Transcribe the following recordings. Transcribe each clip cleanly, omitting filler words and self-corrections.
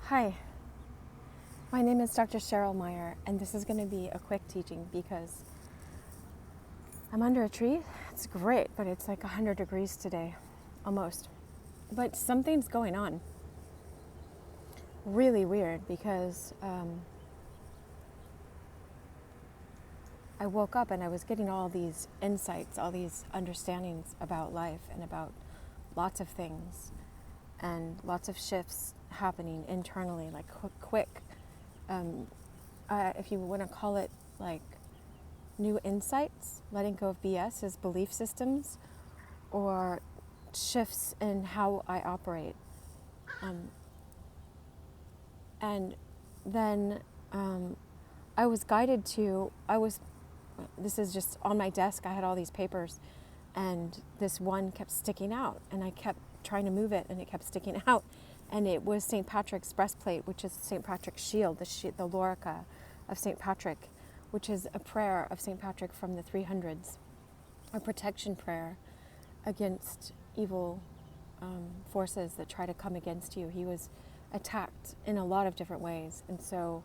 Hi, my name is Dr. Cheryl Meyer, and this is going to be a quick teaching because I'm under a tree. It's great, but it's like 100 degrees today, almost. But something's going on. Really weird because I woke up and I was getting all these insights, all these understandings about life and about lots of things and lots of shifts happening internally, like quick. If you want to call it like new insights, letting go of BS as belief systems, or shifts in how I operate. And then I was guided to, this is just on my desk, I had all these papers, and this one kept sticking out, and I kept trying to move it, and it kept sticking out. And it was St. Patrick's breastplate, which is St. Patrick's shield, the lorica of St. Patrick, which is a prayer of St. Patrick from the 300s, a protection prayer against evil forces that try to come against you. He was attacked in a lot of different ways. And so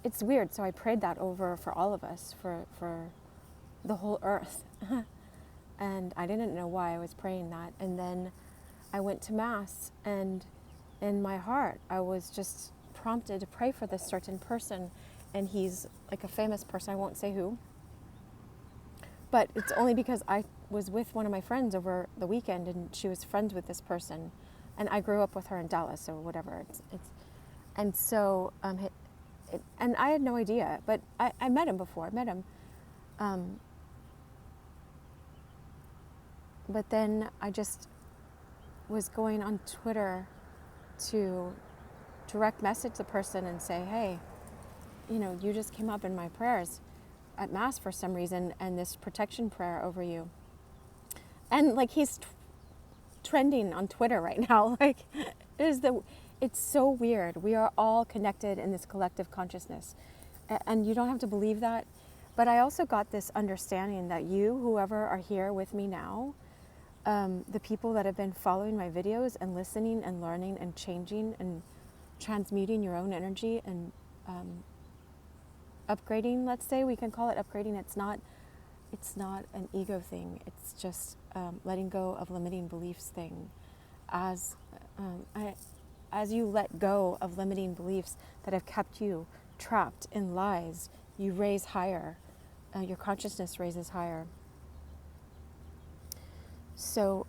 it's weird. So I prayed that over for all of us, for the whole earth. And I didn't know why I was praying that. And then I went to Mass, and in my heart, I was just prompted to pray for this certain person. And he's like a famous person, I won't say who. But it's only because I was with one of my friends over the weekend, and she was friends with this person. And I grew up with her in Dallas, or whatever. And so, and I had no idea, but I met him before. I met him. But then I just was going on Twitter to direct message the person and say, hey, you just came up in my prayers at Mass for some reason, and this protection prayer over you. And like he's trending on Twitter right now. Like it's so weird. We are all connected in this collective consciousness. And you don't have to believe that. But I also got this understanding that you, whoever are here with me now, the people that have been following my videos and listening and learning and changing and transmuting your own energy and upgrading, let's say, we can call it upgrading. It's not an ego thing. It's just letting go of limiting beliefs thing. As you let go of limiting beliefs that have kept you trapped in lies, you raise higher. Your consciousness raises higher. So,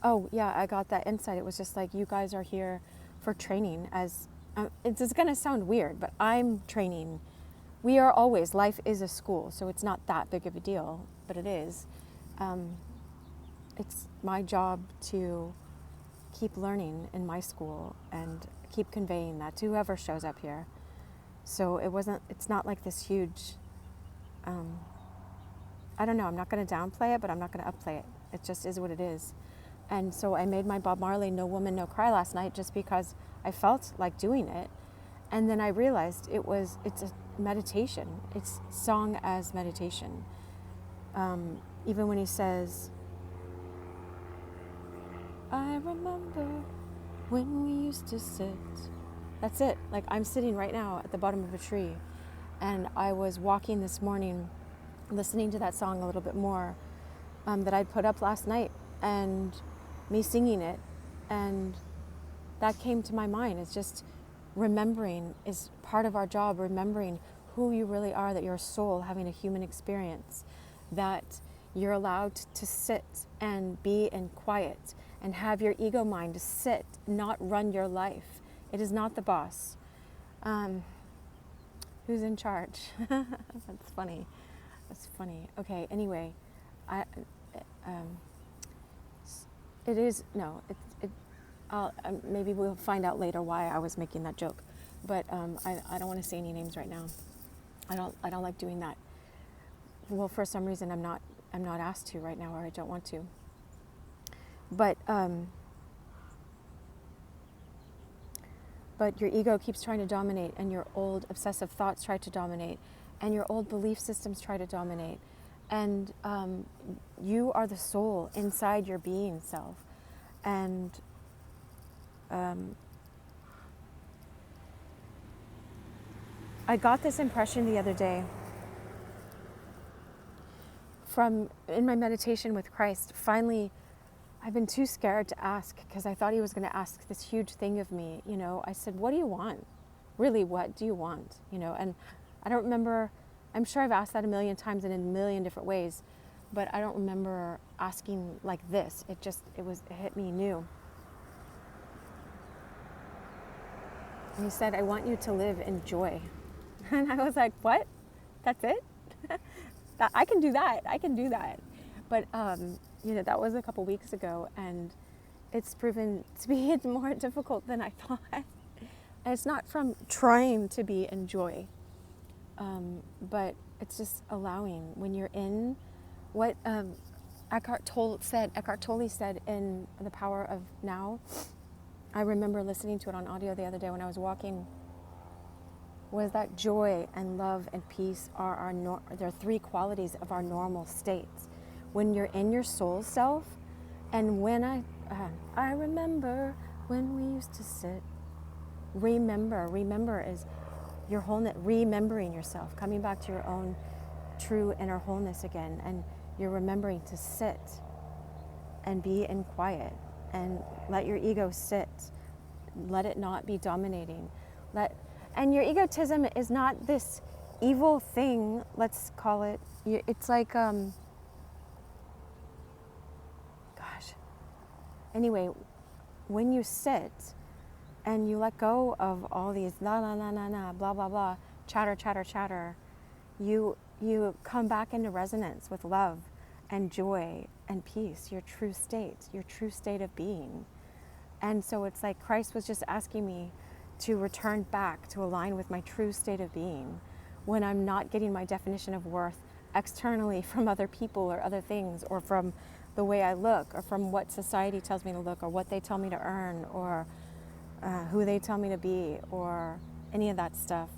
oh yeah, I got that insight. It was just like, you guys are here for training as, it's going to sound weird, but I'm training. We are always, life is a school, so it's not that big of a deal, but it is. It's my job to keep learning in my school and keep conveying that to whoever shows up here. So it's not like this huge, I don't know, I'm not going to downplay it, but I'm not going to upplay it. It just is what it is. And so I made my Bob Marley No Woman, No Cry last night just because I felt like doing it. And then I realized it's a meditation. It's song as meditation. Even when he says, I remember when we used to sit. That's it. Like I'm sitting right now at the bottom of a tree. And I was walking this morning listening to that song a little bit more that I'd put up last night, and me singing it, and that came to my mind. It's just remembering is part of our job, remembering who you really are, that you're a soul having a human experience, that you're allowed to sit and be in quiet and have your ego mind to sit, not run your life. It is not the boss. Who's in charge? That's funny. That's funny. Okay, anyway, it is, no, maybe we'll find out later why I was making that joke, but I don't want to say any names right now. I don't like doing that. Well, for some reason I'm not asked to right now, or I don't want to. But your ego keeps trying to dominate, and your old obsessive thoughts try to dominate, and your old belief systems try to dominate. And you are the soul inside your being self. And I got this impression the other day from in my meditation with Christ. Finally, I've been too scared to ask because I thought he was going to ask this huge thing of me. You know, I said, what do you want? Really, what do you want? You know, and I don't remember, I'm sure I've asked that a million times and in a million different ways, but I don't remember asking like this. It hit me new. And he said, I want you to live in joy. And I was like, what? That's it? I can do that. I can do that. But, you know, that was a couple weeks ago, and it's proven to be more difficult than I thought. And it's not from trying to be in joy, but it's just allowing. When you're in what Eckhart Tolle said in The Power of Now, I remember listening to it on audio the other day when I was walking, was that joy and love and peace are they're three qualities of our normal states. When you're in your soul self, and when I remember when we used to sit, remember is your wholeness, remembering yourself, coming back to your own true inner wholeness again, and you're remembering to sit and be in quiet and let your ego sit, let it not be dominating, and your egotism is not this evil thing, let's call it. It's like, anyway, when you sit and you let go of all these blah, blah, blah, chatter, you come back into resonance with love and joy and peace, your true state of being. And so it's like Christ was just asking me to return back to align with my true state of being when I'm not getting my definition of worth externally from other people or other things, or from the way I look, or from what society tells me to look, or what they tell me to earn, or who they tell me to be, or any of that stuff.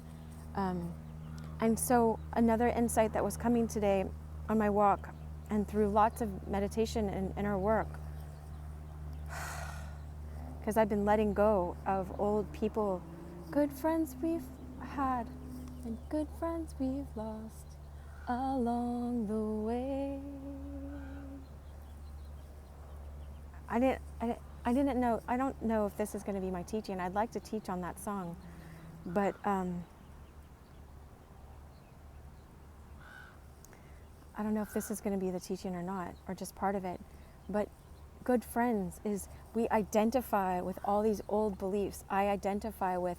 And so another insight that was coming today on my walk and through lots of meditation and inner work, because I've been letting go of old people, good friends we've had and good friends we've lost along the way. I didn't know, I don't know if this is going to be my teaching. I'd like to teach on that song, but I don't know if this is going to be the teaching or not, or just part of it. But good friends is, we identify with all these old beliefs. I identify with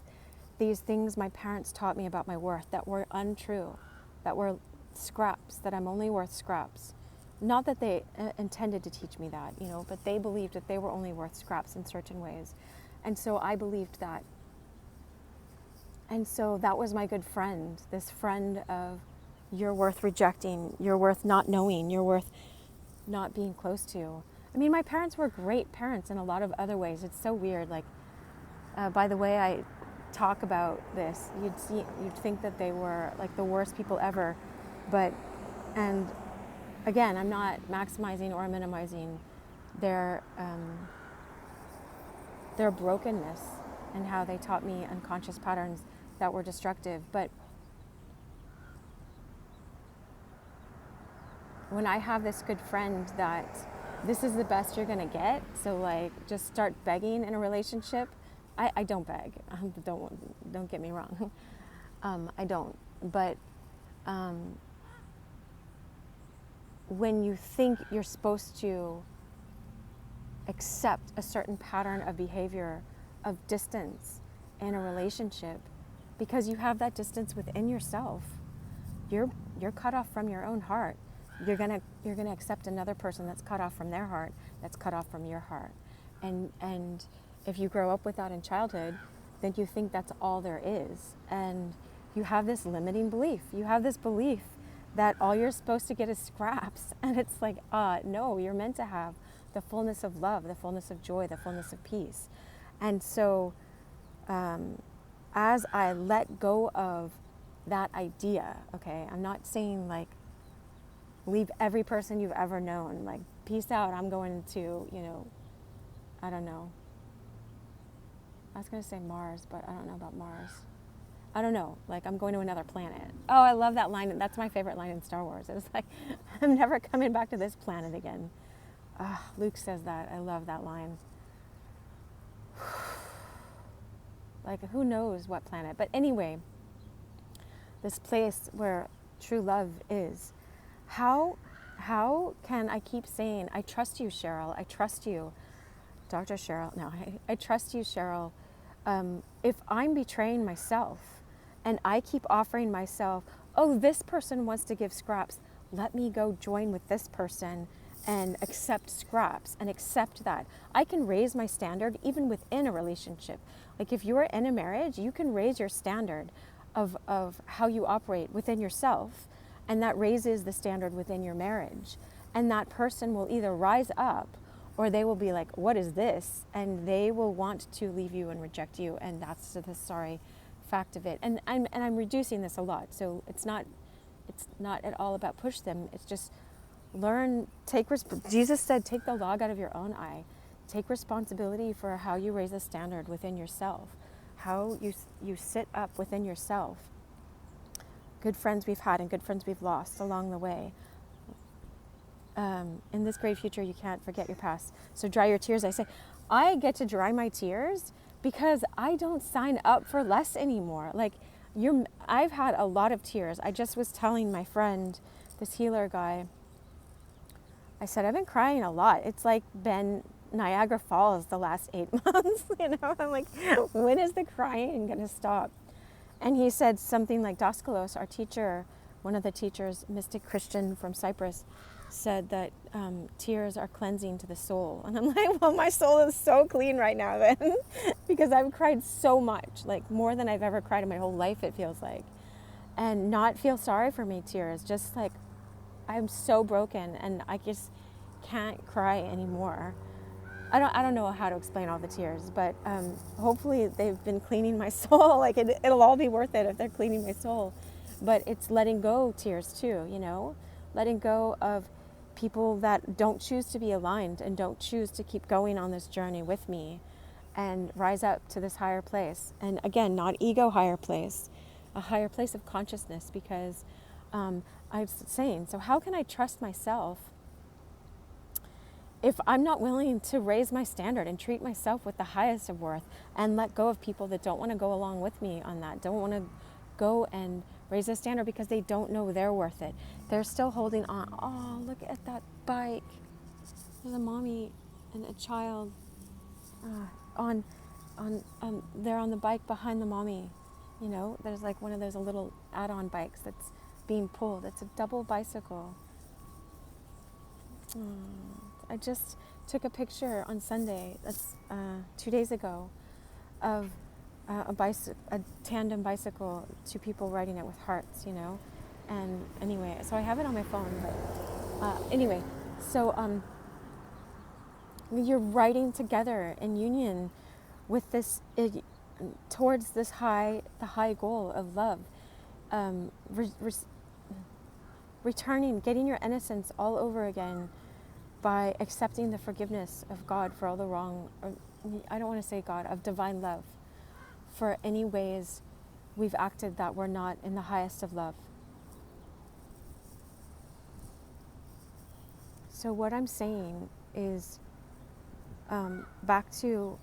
these things my parents taught me about my worth that were untrue, that were scraps, that I'm only worth scraps. Not that they intended to teach me that, you know, but they believed that they were only worth scraps in certain ways. And so I believed that. And so that was my good friend, this friend of, you're worth rejecting, you're worth not knowing, you're worth not being close to. I mean, my parents were great parents in a lot of other ways. It's so weird. Like, by the way I talk about this, you'd think that they were like the worst people ever. But, and again, I'm not maximizing or minimizing their brokenness and how they taught me unconscious patterns that were destructive. But when I have this good friend that this is the best you're gonna get, so like just start begging in a relationship. I don't beg. Don't get me wrong. I don't. But when you think you're supposed to accept a certain pattern of behavior, of distance in a relationship, because you have that distance within yourself, you're cut off from your own heart. You're gonna accept another person that's cut off from their heart, that's cut off from your heart. And if you grow up with that in childhood, then you think that's all there is. And you have this limiting belief. You have this belief that all you're supposed to get is scraps. And it's like, no, you're meant to have the fullness of love, the fullness of joy, the fullness of peace. And so as I let go of that idea, okay, I'm not saying like, leave every person you've ever known, like, peace out, I'm going to, I don't know, I was going to say Mars, but I don't know about Mars. I don't know, like I'm going to another planet. Oh, I love that line. That's my favorite line in Star Wars. It's like, I'm never coming back to this planet again. Luke says that. I love that line. Like, who knows what planet? But anyway, this place where true love is. How can I keep saying, I trust you, Cheryl. I trust you, Dr. Cheryl. No, I trust you, Cheryl. If I'm betraying myself and I keep offering myself, oh, this person wants to give scraps, let me go join with this person and accept scraps and accept that. I can raise my standard even within a relationship. Like if you're in a marriage, you can raise your standard of how you operate within yourself, and that raises the standard within your marriage. And that person will either rise up or they will be like, what is this? And they will want to leave you and reject you. And that's the sorry fact of it. And I'm reducing this a lot. So it's not at all about push them. It's just learn, Jesus said, take the log out of your own eye. Take responsibility for how you raise a standard within yourself, how you sit up within yourself. Good friends we've had and good friends we've lost along the way. In this great future, you can't forget your past. So dry your tears. I say, I get to dry my tears because I don't sign up for less anymore. Like I've had a lot of tears. I just was telling my friend, this healer guy, I said, I've been crying a lot. It's like been Niagara Falls the last 8 months. I'm like, when is the crying going to stop? And he said something like Daskalos, our teacher, one of the teachers, mystic Christian from Cyprus, said that tears are cleansing to the soul. And I'm like, well, my soul is so clean right now then, because I've cried so much, like more than I've ever cried in my whole life, it feels like. And not feel sorry for me tears, just like I'm so broken and I just can't cry anymore. I don't know how to explain all the tears, but hopefully they've been cleaning my soul. Like it'll all be worth it if they're cleaning my soul. But it's letting go tears too, letting go of people that don't choose to be aligned and don't choose to keep going on this journey with me and rise up to this higher place. And again, not ego higher place, a higher place of consciousness, because I was saying, so how can I trust myself if I'm not willing to raise my standard and treat myself with the highest of worth and let go of people that don't want to go along with me on that, don't want to go and raise a standard because they don't know they're worth it. They're still holding on. Oh, look at that bike. There's a mommy and a child they're on the bike behind the mommy. There's like one of those little add-on bikes that's being pulled. It's a double bicycle. I just took a picture on Sunday, that's 2 days ago, of a tandem bicycle, two people riding it with hearts, And anyway, so I have it on my phone. But anyway, so you're riding together in union with this, towards this the high goal of love. Returning, getting your innocence all over again by accepting the forgiveness of God for all the wrong, or I don't want to say God, of divine love, for any ways we've acted that were not in the highest of love. So what I'm saying is, back to,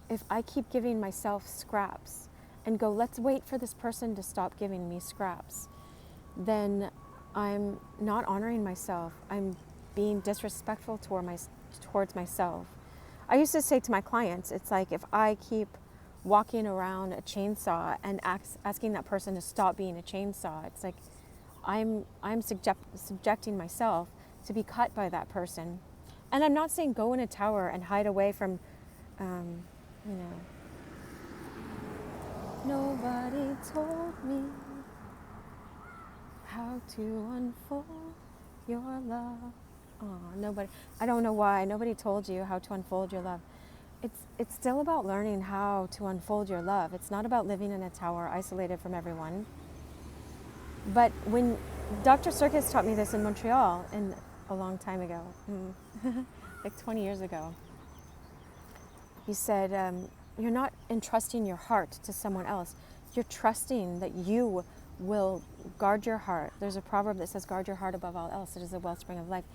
if I keep giving myself scraps and go, let's wait for this person to stop giving me scraps, then I'm not honoring myself. I'm being disrespectful towards myself. I used to say to my clients, it's like if I keep walking around a chainsaw and asking that person to stop being a chainsaw, it's like I'm subjecting myself to be cut by that person. And I'm not saying go in a tower and hide away from, nobody told me how to unfold your love. Oh, nobody. I don't know why. Nobody told you how to unfold your love. It's still about learning how to unfold your love. It's not about living in a tower isolated from everyone. But when Dr. Circus taught me this in Montreal a long time ago, like 20 years ago, he said, you're not entrusting your heart to someone else. You're trusting that you will guard your heart. There's a proverb that says, guard your heart above all else. It is the wellspring of life.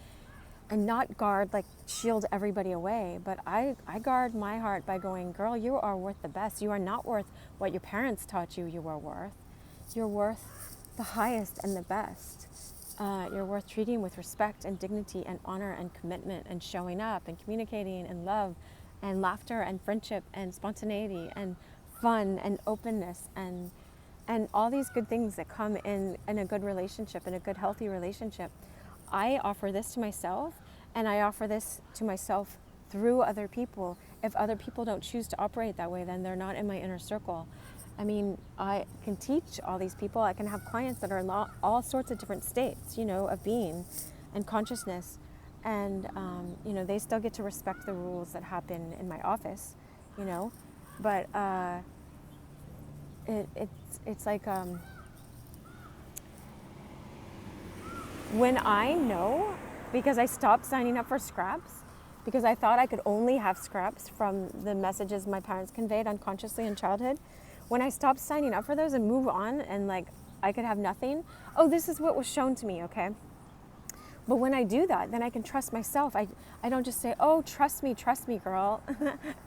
And not guard, like shield everybody away. But I guard my heart by going, girl, you are worth the best. You are not worth what your parents taught you were worth. You're worth the highest and the best. You're worth treating with respect and dignity and honor and commitment and showing up and communicating and love and laughter and friendship and spontaneity and fun and openness and all these good things that come in a good relationship, in a good, healthy relationship. I offer this to myself, and I offer this to myself through other people. If other people don't choose to operate that way, then they're not in my inner circle. I mean, I can teach all these people. I can have clients that are in all sorts of different states, of being and consciousness. And, they still get to respect the rules that happen in my office, But it's like when I know, because I stopped signing up for scraps, because I thought I could only have scraps from the messages my parents conveyed unconsciously in childhood. When I stopped signing up for those and move on and I could have nothing, this is what was shown to me, okay? But when I do that, then I can trust myself. I don't just say, trust me, girl.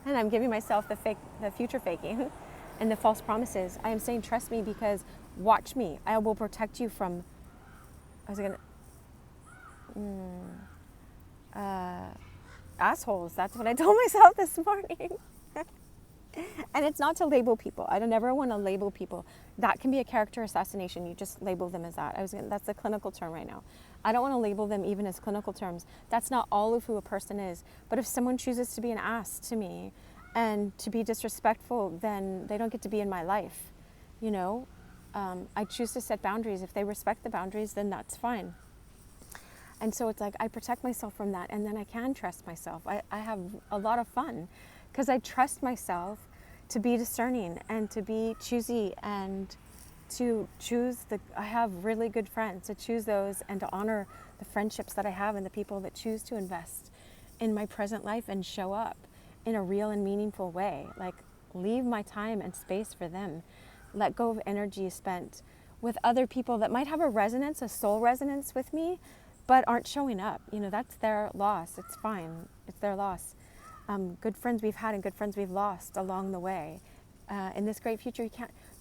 And I'm giving myself the future faking and the false promises. I am saying, trust me, because watch me. I will protect you from, assholes. That's what I told myself this morning. And it's not to label people. I don't ever want to label people. That can be a character assassination. You just label them as that. That's the clinical term right now. I don't want to label them even as clinical terms. That's not all of who a person is. But if someone chooses to be an ass to me and to be disrespectful, then they don't get to be in my life. I choose to set boundaries. If they respect the boundaries, then that's fine. And so it's like I protect myself from that, and then I can trust myself. I have a lot of fun because I trust myself to be discerning and to be choosy and to choose I have really good friends, to choose those and to honor the friendships that I have and the people that choose to invest in my present life and show up in a real and meaningful way. Like, leave my time and space for them. Let go of energy spent with other people that might have a soul resonance with me, but aren't showing up. That's their loss. It's fine. It's their loss. Good friends we've had and good friends we've lost along the way. In this great future,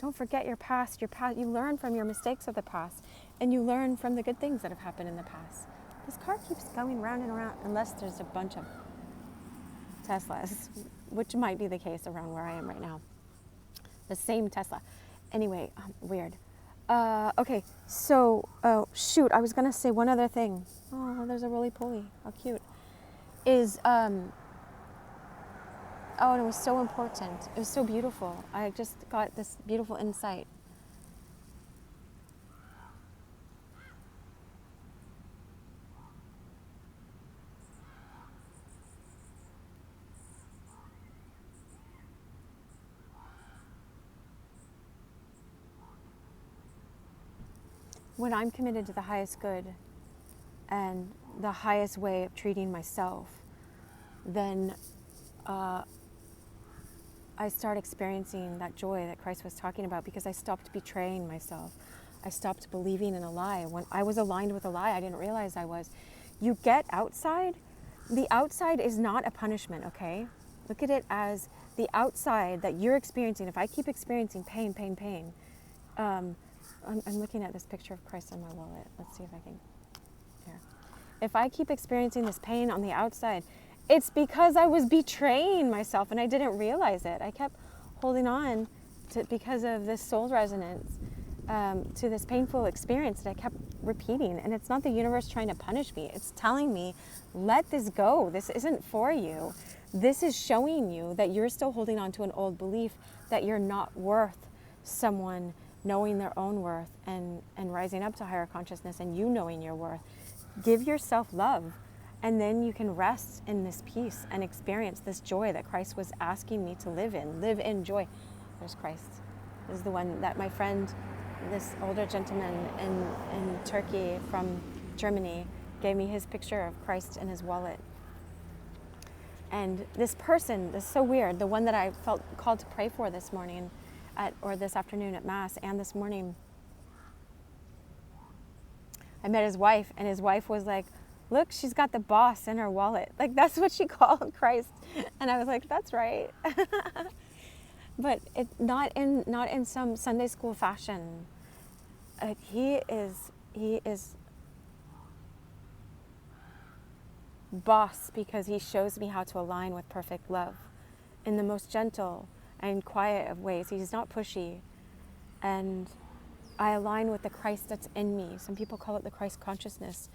don't forget your past. You learn from your mistakes of the past, and you learn from the good things that have happened in the past. This car keeps going round and around, unless there's a bunch of Teslas, which might be the case around where I am right now. The same Tesla. Anyway, weird. Okay, so, shoot, I was going to say one other thing. Oh, there's a roly-poly. How cute. And it was so important. It was so beautiful. I just got this beautiful insight. When I'm committed to the highest good and the highest way of treating myself, then I start experiencing that joy that Christ was talking about, because I stopped betraying myself. I stopped believing in a lie. When I was aligned with a lie, I didn't realize I was. You get outside. The outside is not a punishment, okay? Look at it as the outside that you're experiencing. If I keep experiencing pain, I'm looking at this picture of Christ on my wallet. Let's see if I can, here. If I keep experiencing this pain on the outside, it's because I was betraying myself and I didn't realize it. I kept holding on because of this soul resonance to this painful experience that I kept repeating. And it's not the universe trying to punish me. It's telling me, let this go. This isn't for you. This is showing you that you're still holding on to an old belief that you're not worth someone knowing their own worth and rising up to higher consciousness, and you knowing your worth. Give yourself love, and then you can rest in this peace and experience this joy that Christ was asking me to live in. Live in joy. There's Christ. This is the one that my friend, this older gentleman in Turkey from Germany, gave me his picture of Christ in his wallet. And this person, this is so weird, the one that I felt called to pray for this morning or this afternoon at Mass and this morning, I met his wife, and his wife was like, look, she's got the boss in her wallet. Like, that's what she called Christ. And I was like, that's right. But not in some Sunday school fashion. He is boss because he shows me how to align with perfect love in the most gentle and quiet of ways. He's not pushy. And I align with the Christ that's in me. Some people call it the Christ consciousness.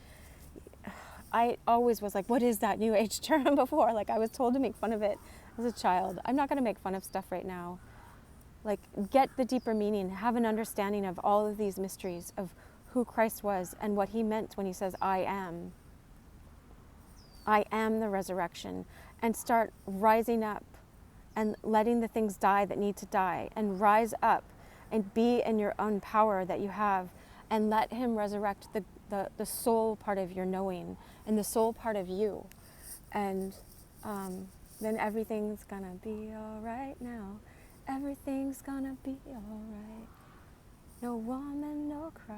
I always was like, what is that new age term before? Like, I was told to make fun of it as a child. I'm not going to make fun of stuff right now. Like, get the deeper meaning, have an understanding of all of these mysteries of who Christ was and what he meant when he says, I am. I am the resurrection. And start rising up and letting the things die that need to die, and rise up and be in your own power that you have, and let him resurrect the soul part of your knowing and the soul part of you. And then everything's gonna be all right now. Everything's gonna be all right. No woman, no cry.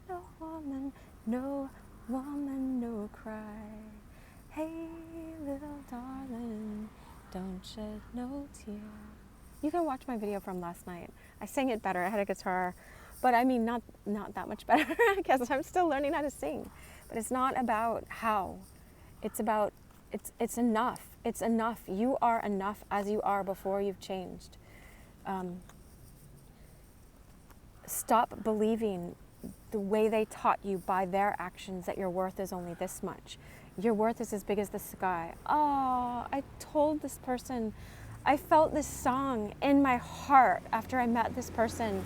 No woman, no woman, no cry. Hey, little darling, don't shed no tear. You can watch my video from last night. I sang it better. I had a guitar, but I mean, not that much better because I'm still learning how to sing. But it's not about how. It's about, it's enough. It's enough. You are enough as you are before you've changed. Stop believing the way they taught you by their actions that your worth is only this much. Your worth is as big as the sky. Oh, I told this person, I felt this song in my heart after I met this person.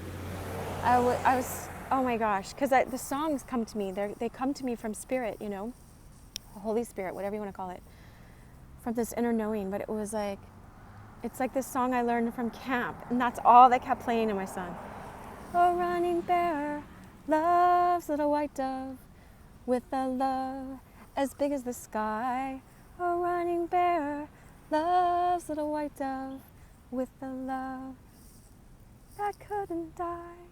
I was, oh my gosh, because the songs come to me. They come to me from spirit, you know, Holy Spirit, whatever you want to call it, from this inner knowing. But it was like, it's like this song I learned from camp, and that's all they kept playing in my song. Oh, running bear loves little white dove with a love as big as the sky. Oh, running bear loves little white dove with a love that couldn't die.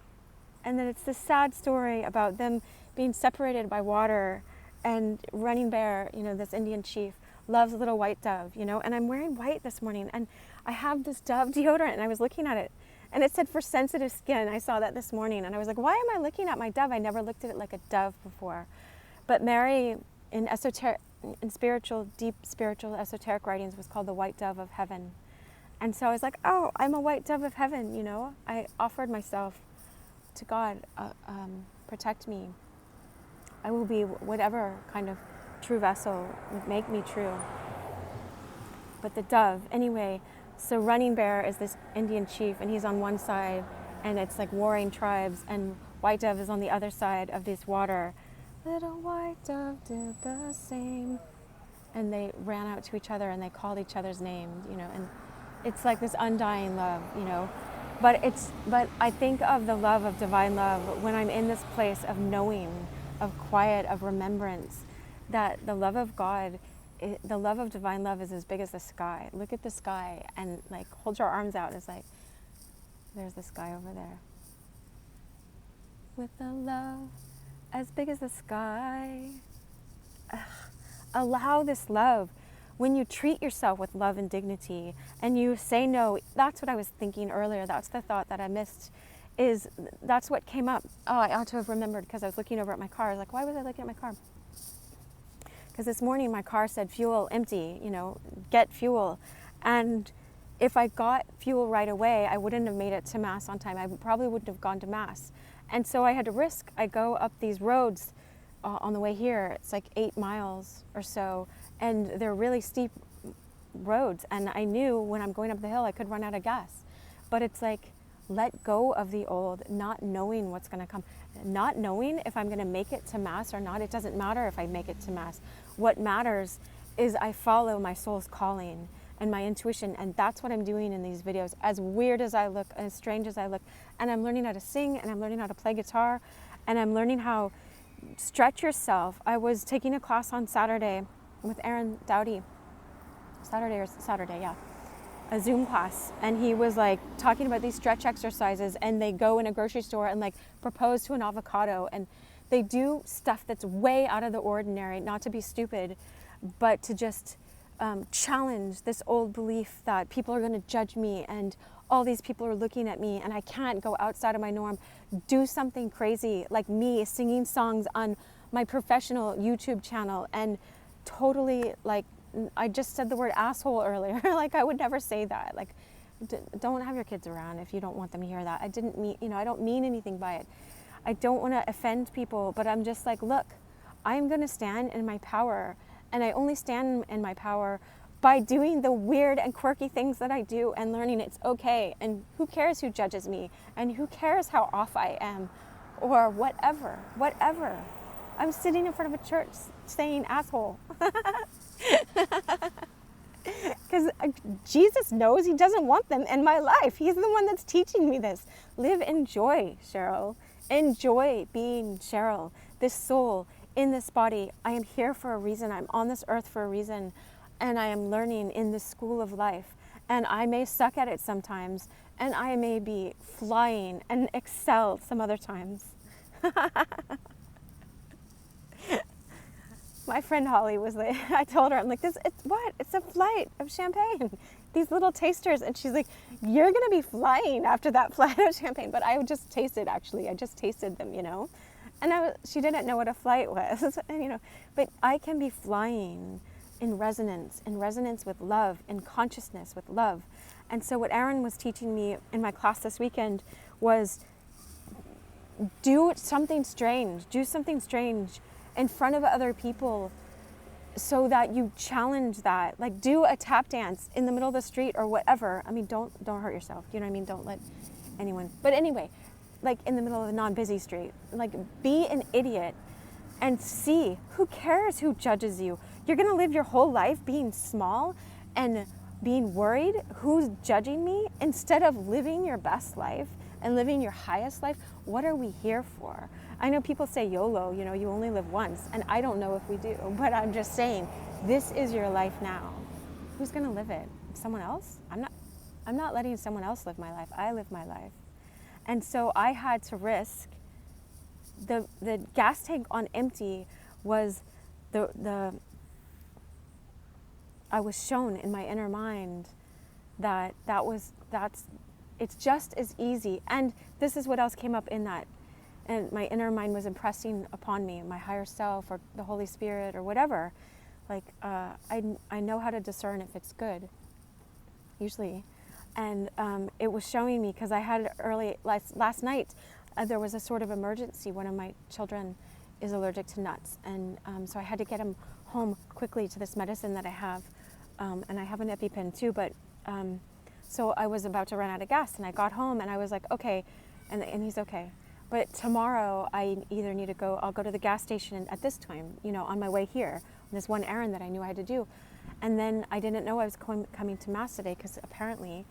And then it's this sad story about them being separated by water, and running bear, you know, this Indian chief, loves a little white dove, you know, and I'm wearing white this morning, and I have this Dove deodorant, and I was looking at it, and it said for sensitive skin. I saw that this morning, and I was like, why am I looking at my dove? I never looked at it like a dove before. But Mary, in spiritual, deep spiritual esoteric writings, was called the white dove of heaven. And so I was like, oh, I'm a white dove of heaven, you know. I offered myself to God, protect me. I will be whatever kind of true vessel would make me true. But the dove, anyway, so running bear is this Indian chief, and he's on one side, and it's like warring tribes, and white dove is on the other side of this water. Little white dove did the same. And they ran out to each other, and they called each other's names, you know, and it's like this undying love, you know. But I think of the love of divine love when I'm in this place of knowing, of quiet, of remembrance, that the love of God, the love of divine love is as big as the sky. Look at the sky and like hold your arms out. It's like, there's the sky over there. With a love as big as the sky. Allow this love. When you treat yourself with love and dignity and you say no, that's what I was thinking earlier. That's the thought that I missed. That's what came up. Oh, I ought to have remembered because I was looking over at my car. I was like, why was I looking at my car? Because this morning my car said fuel empty, you know, get fuel. And if I got fuel right away, I wouldn't have made it to Mass on time. I probably wouldn't have gone to Mass. And so I had to risk. I go up these roads on the way here. It's like 8 miles or so. And they're really steep roads. And I knew when I'm going up the hill, I could run out of gas. But it's like, let go of the old, not knowing what's going to come. Not knowing if I'm going to make it to Mass or not. It doesn't matter if I make it to Mass. What matters is I follow my soul's calling and my intuition. And that's what I'm doing in these videos. As weird as I look, as strange as I look. And I'm learning how to sing, and I'm learning how to play guitar. And I'm learning how stretch yourself. I was taking a class on Saturday with Aaron Dowdy, Saturday, yeah, a Zoom class, and he was like talking about these stretch exercises, and they go in a grocery store and like propose to an avocado, and they do stuff that's way out of the ordinary, not to be stupid, but to just challenge this old belief that people are going to judge me and all these people are looking at me and I can't go outside of my norm, do something crazy like me singing songs on my professional YouTube channel, and totally like, I just said the word asshole earlier. Like, I would never say that. Like, don't have your kids around if you don't want them to hear that. I didn't mean, I don't mean anything by it. I don't want to offend people, but I'm just like, look, I'm going to stand in my power, and I only stand in my power by doing the weird and quirky things that I do and learning it's okay, and who cares who judges me, and who cares how off I am, or whatever. I'm sitting in front of a church saying asshole. Because Jesus knows he doesn't want them in my life. He's the one that's teaching me this. Live in joy, Cheryl. Enjoy being Cheryl, this soul in this body. I am here for a reason. I'm on this earth for a reason. And I am learning in this school of life. And I may suck at it sometimes. And I may be flying and excel some other times. My friend Holly was like, I told her, I'm like, it's a flight of champagne, these little tasters. And she's like, you're going to be flying after that flight of champagne. But I just tasted, actually. I just tasted them, And she didn't know what a flight was, But I can be flying in resonance with love, in consciousness with love. And so what Aaron was teaching me in my class this weekend was do something strange in front of other people, so that you challenge that. Like, do a tap dance in the middle of the street or whatever. I mean, don't hurt yourself. You know what I mean? Don't let anyone. But anyway, like in the middle of a non-busy street, like be an idiot and see. Who cares who judges you? You're gonna live your whole life being small and being worried who's judging me, instead of living your best life and living your highest life. What are we here for? I know people say YOLO, you only live once, and I don't know if we do, but I'm just saying, this is your life now. Who's gonna live it? Someone else? I'm not letting someone else live my life. I live my life. And so I had to risk. The gas tank on empty was I was shown in my inner mind it's just as easy. And this is what else came up in that. And my inner mind was impressing upon me, my higher self or the Holy Spirit or whatever. Like, I know how to discern if it's good, usually. And it was showing me, because I had last night, there was a sort of emergency. One of my children is allergic to nuts. And so I had to get him home quickly to this medicine that I have. And I have an EpiPen too, but so I was about to run out of gas, and I got home and I was like, okay, and he's okay. But tomorrow I either need to I'll go to the gas station at this time, on my way here, on this one errand that I knew I had to do. And then I didn't know I was coming to Mass today, because apparently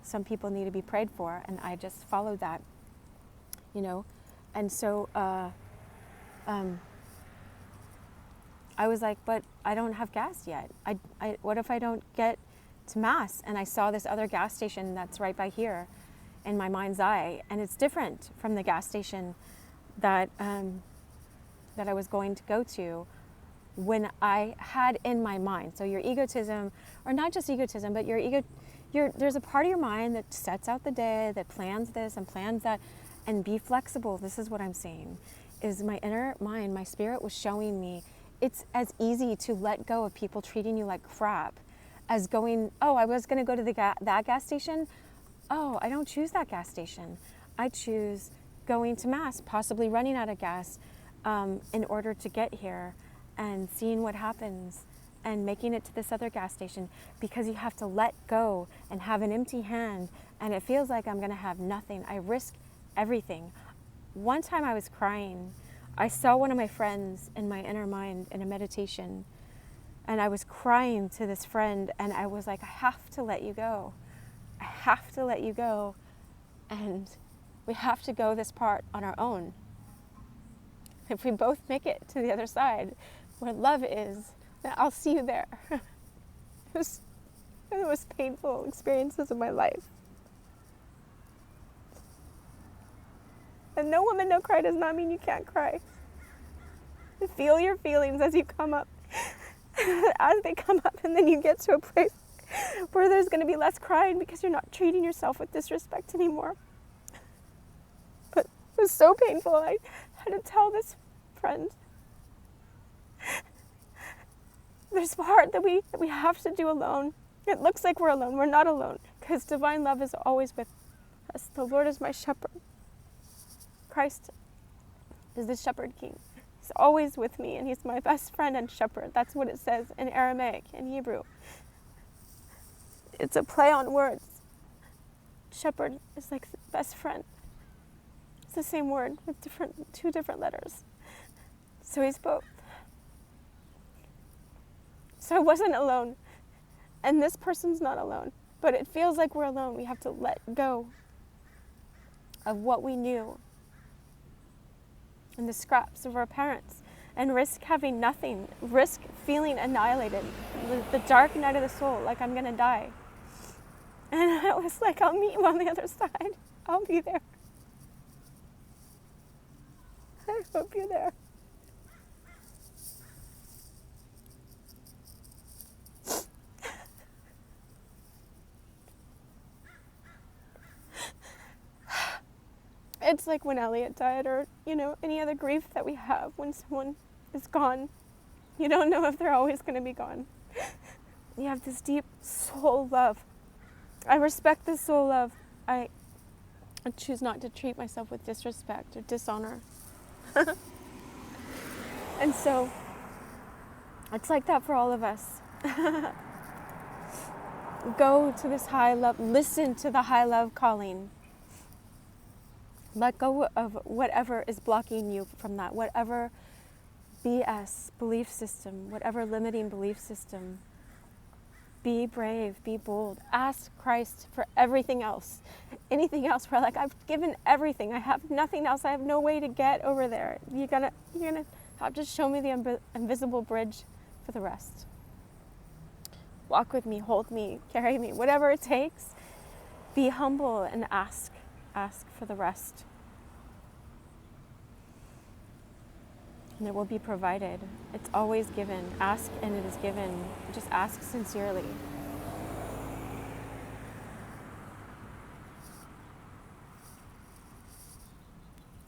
some people need to be prayed for, and I just followed that, And so I was like, but I don't have gas yet. What if I don't get to Mass? And I saw this other gas station that's right by here in my mind's eye, and it's different from the gas station that I was going to go to when I had in my mind. So your egotism, or not just egotism, but there's a part of your mind that sets out the day, that plans this and plans that, and be flexible. This is what I'm saying, is my inner mind, my spirit was showing me it's as easy to let go of people treating you like crap as going, I was going to go to that gas station. Oh, I don't choose that gas station. I choose going to Mass, possibly running out of gas in order to get here, and seeing what happens and making it to this other gas station, because you have to let go and have an empty hand, and it feels like I'm going to have nothing. I risk everything. One time I was crying. I saw one of my friends in my inner mind in a meditation, and I was crying to this friend, and I was like, I have to let you go. I have to let you go, and we have to go this part on our own. If we both make it to the other side, where love is, then I'll see you there. and the most painful experiences of my life. And no woman, no cry does not mean you can't cry. Feel your feelings as you come up, as they come up, and then you get to a place where there's going to be less crying because you're not treating yourself with disrespect anymore. But it was so painful. I had to tell this friend, there's a part that we have to do alone. It looks like we're alone. We're not alone, because divine love is always with us. The Lord is my shepherd. Christ is the shepherd king. He's always with me, and he's my best friend and shepherd. That's what it says in Aramaic, in Hebrew. It's a play on words. Shepherd is like best friend. It's the same word with two different letters. So he's both. So I wasn't alone. And this person's not alone. But it feels like we're alone. We have to let go of what we knew and the scraps of our parents, and risk having nothing, risk feeling annihilated, the dark night of the soul, like I'm gonna die. And I was like, I'll meet you on the other side. I'll be there. I hope you're there. It's like when Elliot died, or, any other grief that we have when someone is gone. You don't know if they're always going to be gone. You have this deep soul love. I respect this soul love. I choose not to treat myself with disrespect or dishonor. And so, it's like that for all of us. Go to this high love, listen to the high love calling. Let go of whatever is blocking you from that, whatever BS belief system, whatever limiting belief system. Be brave, be bold. Ask Christ for everything else. Anything else where I've given everything. I have nothing else. I have no way to get over there. You're gonna have to show me the invisible bridge for the rest. Walk with me, hold me, carry me, whatever it takes. Be humble and ask for the rest. And it will be provided. It's always given. Ask and it is given. Just ask sincerely.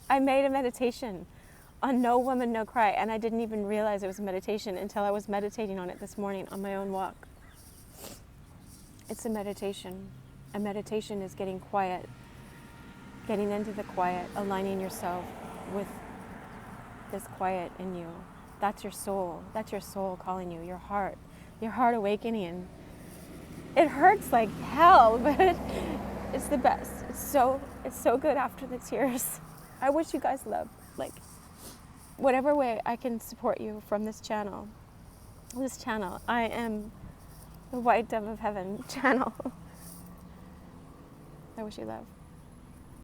I made a meditation on No Woman, No Cry, and I didn't even realize it was a meditation until I was meditating on it this morning on my own walk. It's a meditation. A meditation is getting quiet, getting into the quiet, aligning yourself with this quiet in you. That's your soul. That's your soul calling you, your heart awakening. It hurts like hell, but it's the best. It's so good after the tears. I wish you guys love, whatever way I can support you from this channel. I am the White Dove of Heaven channel. I wish you love.